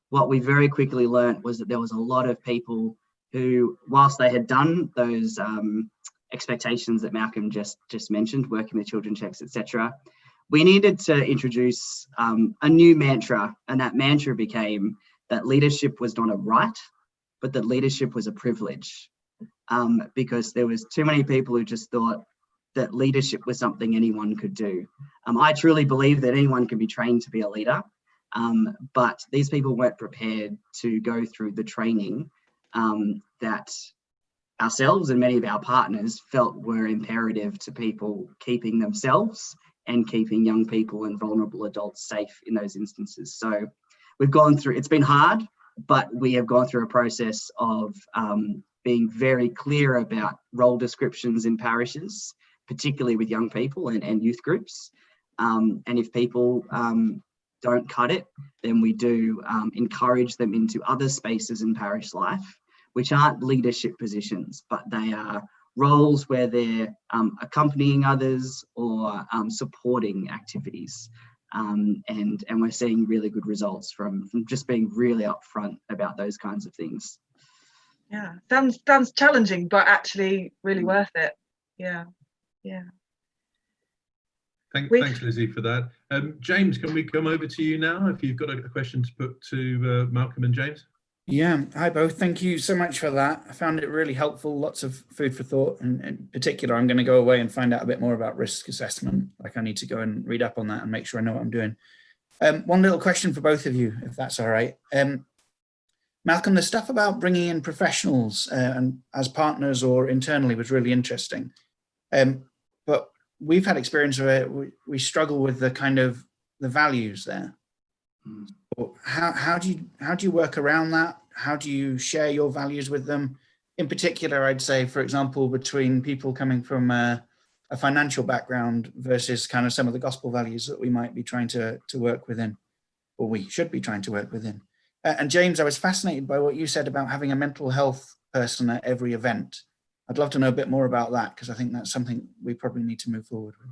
what we very quickly learnt was that there was a lot of people who, whilst they had done those expectations that Malcolm just mentioned, working with children checks, etc., we needed to introduce a new mantra, and that mantra became that leadership was not a right, but that leadership was a privilege, because there was too many people who just thought that leadership was something anyone could do. I truly believe that anyone can be trained to be a leader, but these people weren't prepared to go through the training that ourselves and many of our partners felt were imperative to people keeping themselves and keeping young people and vulnerable adults safe in those instances. So we've gone through, it's been hard, but we have gone through a process of being very clear about role descriptions in parishes, particularly with young people and youth groups. And if people don't cut it, then we do encourage them into other spaces in parish life, which aren't leadership positions, but they are roles where they're accompanying others or supporting activities. And we're seeing really good results from just being really upfront about those kinds of things. Yeah, sounds challenging, but actually really worth it. Yeah. Thanks, Lizzie, for that. James, can we come over to you now if you've got a question to put to Malcolm and James? Yeah, hi both. Thank you so much for that. I found it really helpful, lots of food for thought. And in particular, I'm going to go away and find out a bit more about risk assessment. Like, I need to go and read up on that and make sure I know what I'm doing. One little question for both of you, if that's all right. Malcolm, the stuff about bringing in professionals and as partners or internally was really interesting. But we've had experience where we struggle with the kind of the values there. How do you work around that? How do you share your values with them? In particular, I'd say, for example, between people coming from a financial background versus kind of some of the gospel values that we might be trying to work within, or we should be trying to work within. And James, I was fascinated by what you said about having a mental health person at every event. I'd love to know a bit more about that, because I think that's something we probably need to move forward with.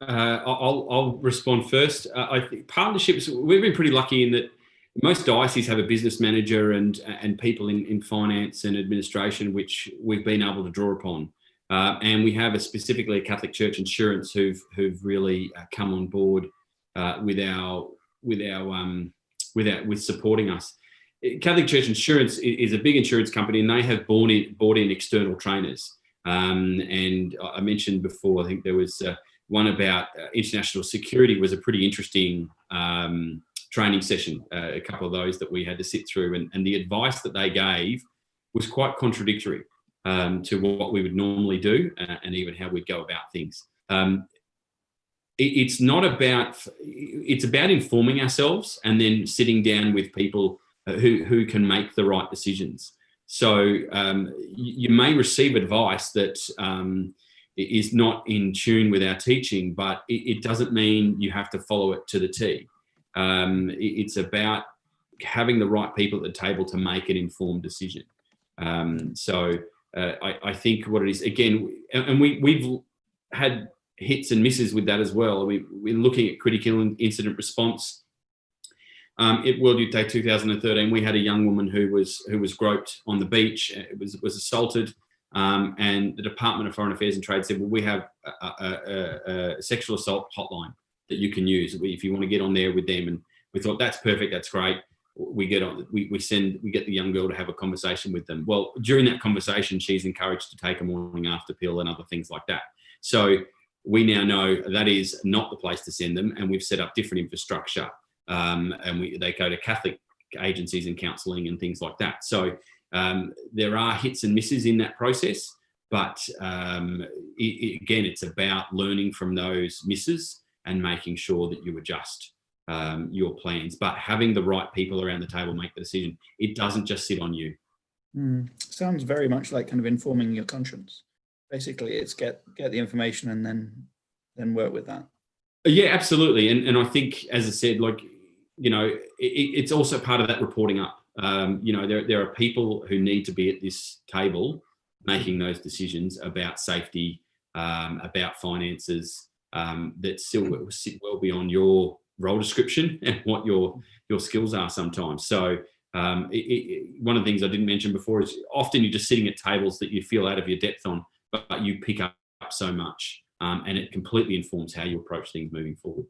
I'll respond first. I think partnerships, we've been pretty lucky in that most dioceses have a business manager and people in finance and administration, which we've been able to draw upon. And we have specifically a Catholic Church insurance who've really come on board with supporting us. Catholic Church Insurance is a big insurance company, and they have bought in external trainers. And I mentioned before, I think there was one about international security was a pretty interesting training session, a couple of those that we had to sit through, and the advice that they gave was quite contradictory to what we would normally do, and even how we'd go about things. It's about informing ourselves and then sitting down with people who can make the right decisions. So you may receive advice that is not in tune with our teaching, but it doesn't mean you have to follow it to the T. It's about having the right people at the table to make an informed decision. I think what it is, again, and we've had hits and misses with that as well. We're looking at critical incident response. At World Youth Day 2013, we had a young woman who was groped on the beach, was assaulted, and the Department of Foreign Affairs and Trade said, well, we have a sexual assault hotline that you can use if you want to get on there with them. And we thought, that's perfect, that's great. We get the young girl to have a conversation with them. Well, during that conversation, she's encouraged to take a morning after pill and other things like that. So we now know that is not the place to send them, and we've set up different infrastructure, and they go to Catholic agencies and counselling and things like that. So there are hits and misses in that process, but again, it's about learning from those misses and making sure that you adjust your plans, but having the right people around the table make the decision. It doesn't just sit on you. Sounds very much like kind of informing your conscience. Basically, it's get the information and then work with that. Yeah, absolutely. And I think, as I said, like, you know, it's also part of that reporting up. You know, there are people who need to be at this table making those decisions about safety, about finances, that still sit well beyond your role description and what your skills are sometimes. So one of the things I didn't mention before is often you're just sitting at tables that you feel out of your depth on, but you pick up so much, and it completely informs how you approach things moving forward.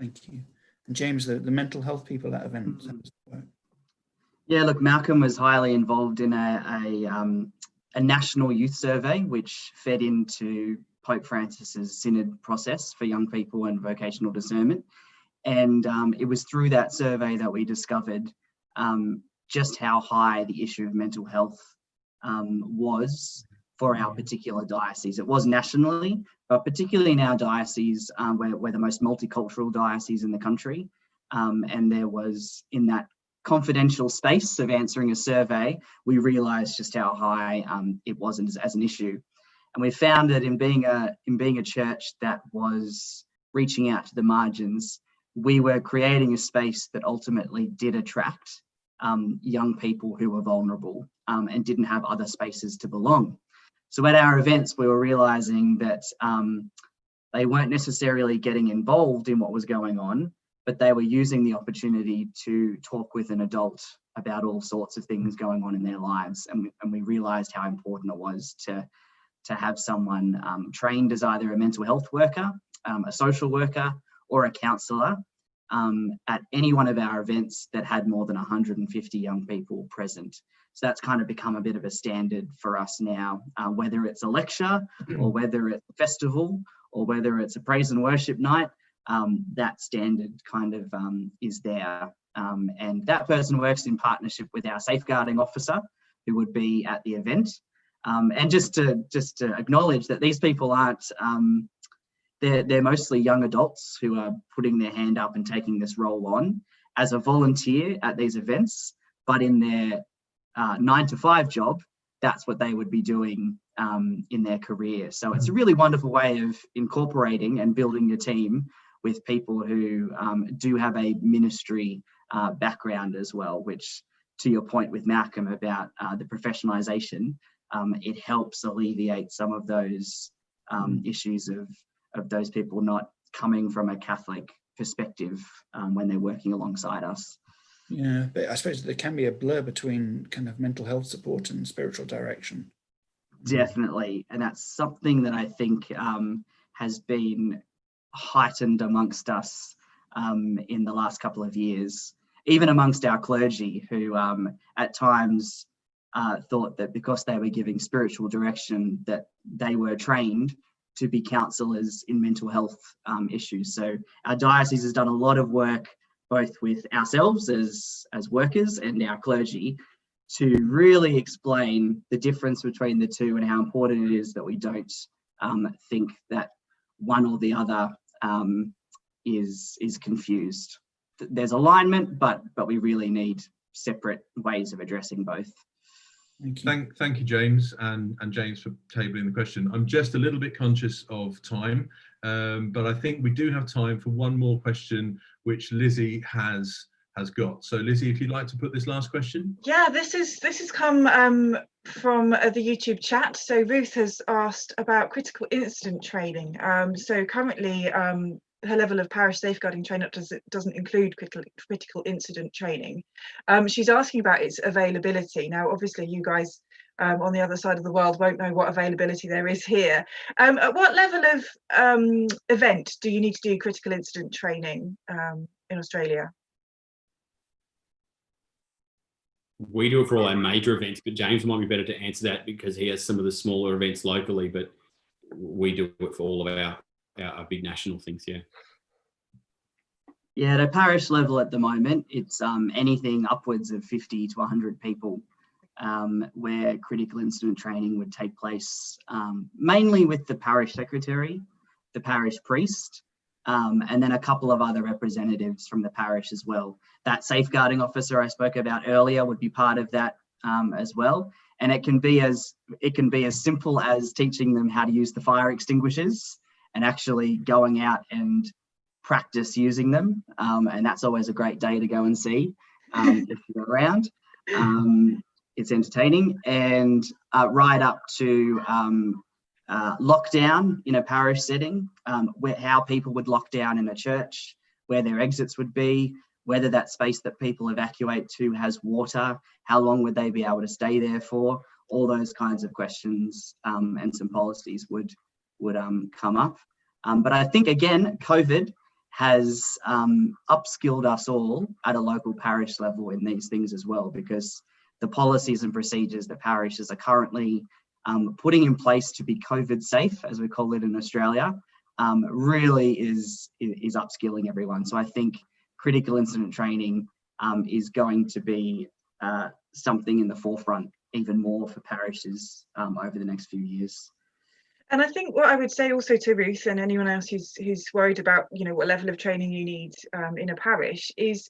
Thank you. And James, the mental health people at events. Yeah, look, Malcolm was highly involved in a national youth survey, which fed into Pope Francis's synod process for young people and vocational discernment. And it was through that survey that we discovered just how high the issue of mental health was for our particular diocese. It was nationally, but particularly in our diocese, we're the most multicultural diocese in the country. And there was, in that confidential space of answering a survey, we realised just how high it was as an issue. And we found that in being a church that was reaching out to the margins, we were creating a space that ultimately did attract young people who were vulnerable and didn't have other spaces to belong. So at our events, we were realising that they weren't necessarily getting involved in what was going on, but they were using the opportunity to talk with an adult about all sorts of things going on in their lives. And we realised how important it was to have someone trained as either a mental health worker, a social worker, or a counsellor at any one of our events that had more than 150 young people present. So that's kind of become a bit of a standard for us now, whether it's a lecture or whether it's a festival or whether it's a praise and worship night, that standard kind of is there. And that person works in partnership with our safeguarding officer, who would be at the event. And just to acknowledge that these people aren't, they're mostly young adults who are putting their hand up and taking this role on as a volunteer at these events, but in their 9-to-5 job, that's what they would be doing in their career. So it's a really wonderful way of incorporating and building your team with people who do have a ministry background as well, which, to your point with Malcolm about the professionalisation, it helps alleviate some of those issues of those people not coming from a Catholic perspective when they're working alongside us. Yeah, but I suppose there can be a blur between kind of mental health support and spiritual direction. Definitely. And that's something that I think has been heightened amongst us in the last couple of years, even amongst our clergy, who at times thought that because they were giving spiritual direction that they were trained to be counsellors in mental health issues. So our diocese has done a lot of work, both with ourselves as workers and our clergy, to really explain the difference between the two and how important it is that we don't think that one or the other is confused. There's alignment, but we really need separate ways of addressing both. Thank you. Thank you, James, and James for tabling the question. I'm just a little bit conscious of time, but I think we do have time for one more question, which Lizzie has got. So Lizzie, if you'd like to put this last question. Yeah, this has come from the YouTube chat. So Ruth has asked about critical incident training. So currently her level of parish safeguarding training doesn't include critical incident training. She's asking about its availability. Now, obviously, you guys on the other side of the world won't know what availability there is here. At what level of event do you need to do critical incident training in Australia? We do it for all our major events, but James might be better to answer that because he has some of the smaller events locally, but we do it for all of our big national things, yeah. Yeah, at a parish level at the moment, it's anything upwards of 50 to 100 people where critical incident training would take place, mainly with the parish secretary, the parish priest, and then a couple of other representatives from the parish as well. That safeguarding officer I spoke about earlier would be part of that as well. And it can be as simple as teaching them how to use the fire extinguishers and actually going out and practice using them. And that's always a great day to go and see if you go around. It's entertaining, and right up to lockdown in a parish setting, how people would lock down in a church, where their exits would be, whether that space that people evacuate to has water, how long would they be able to stay there for, all those kinds of questions and some policies would come up. But I think, again, COVID has upskilled us all at a local parish level in these things as well, because the policies and procedures that parishes are currently putting in place to be COVID safe, as we call it in Australia, really is upskilling everyone. So I think critical incident training is going to be something in the forefront even more for parishes over the next few years. And I think what I would say also to Ruth and anyone else who's worried about, what level of training you need in a parish is,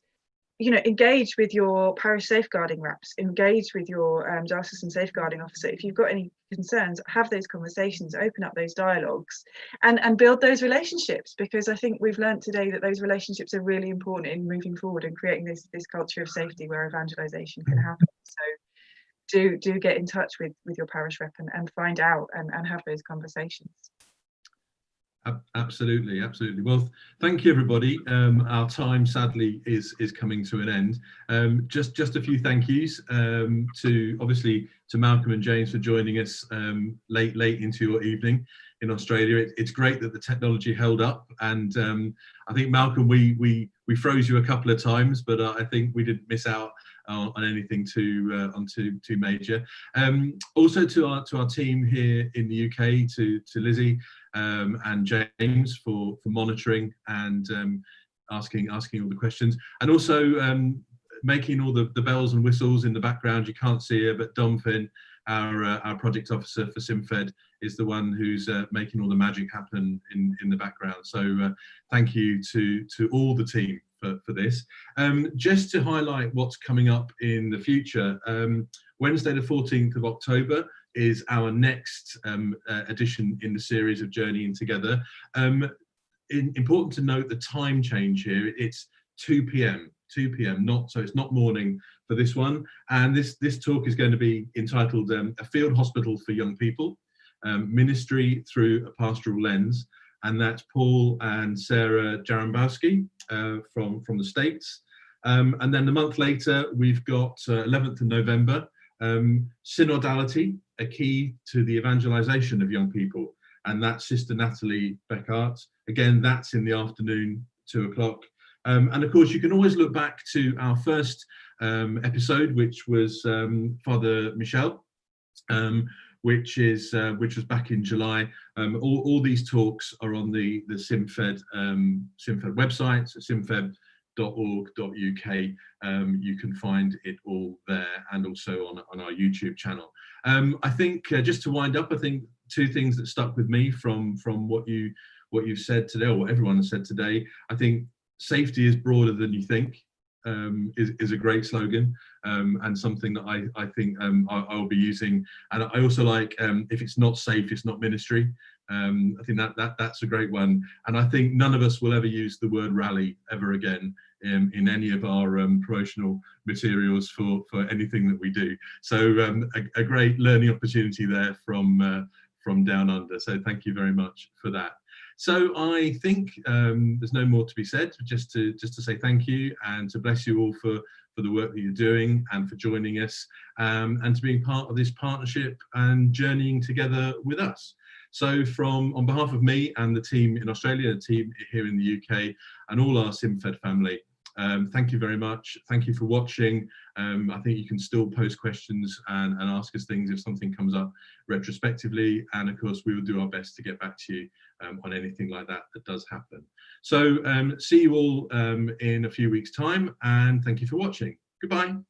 engage with your parish safeguarding reps, engage with your diocesan safeguarding officer. If you've got any concerns, have those conversations, open up those dialogues and build those relationships, because I think we've learned today that those relationships are really important in moving forward and creating this culture of safety where evangelization can happen. So do get in touch with your parish rep and find out and have those conversations. Absolutely. Well, thank you, everybody. Our time, sadly, is coming to an end. Just a few thank yous to Malcolm and James for joining us late into your evening in Australia. It's great that the technology held up, and I think, Malcolm, we froze you a couple of times, but I think we didn't miss out on anything too major. Also to our team here in the UK, to Lizzie and James for monitoring and asking all the questions, and also making all the bells and whistles in the background. You can't see her, but Dom Finn, our project officer for SimFed, is the one who's making all the magic happen in the background. So thank you to all the team for this. Just to highlight what's coming up in the future, Wednesday the 14th of October is our next edition in the series of Journeying Together. Important to note the time change here. It's 2 p.m, so it's not morning for this one. And this talk is going to be entitled A Field Hospital for Young People, Ministry Through a Pastoral Lens. And that's Paul and Sarah Jarambowski from the States. And then a month later, we've got 11th of November, Synodality, a key to the evangelization of young people. And that's Sister Natalie Beckart. Again, that's in the afternoon, 2 o'clock. And of course, you can always look back to our first episode, which was Father Michel, which was back in July. All these talks are on the SynFed website, so synfed.org.uk. You can find it all there, and also on our YouTube channel. I think just to wind up, I think two things that stuck with me from what you've said today, or what everyone has said today. I think safety is broader than you think. Is a great slogan, and something that I think I'll be using. And I also like, if it's not safe, it's not ministry. I think that's a great one. And I think none of us will ever use the word rally ever again in any of our promotional materials for anything that we do. So a great learning opportunity there from Down Under. So thank you very much for that. So I think there's no more to be said, just to say thank you, and to bless you all for the work that you're doing, and for joining us, and to being part of this partnership and journeying together with us. So on behalf of me and the team in Australia, the team here in the UK, and all our SynFed family, thank you very much. Thank you for watching. I think you can still post questions and ask us things if something comes up retrospectively. And of course, we will do our best to get back to you on anything like that does happen. So see you all in a few weeks' time, and thank you for watching. Goodbye.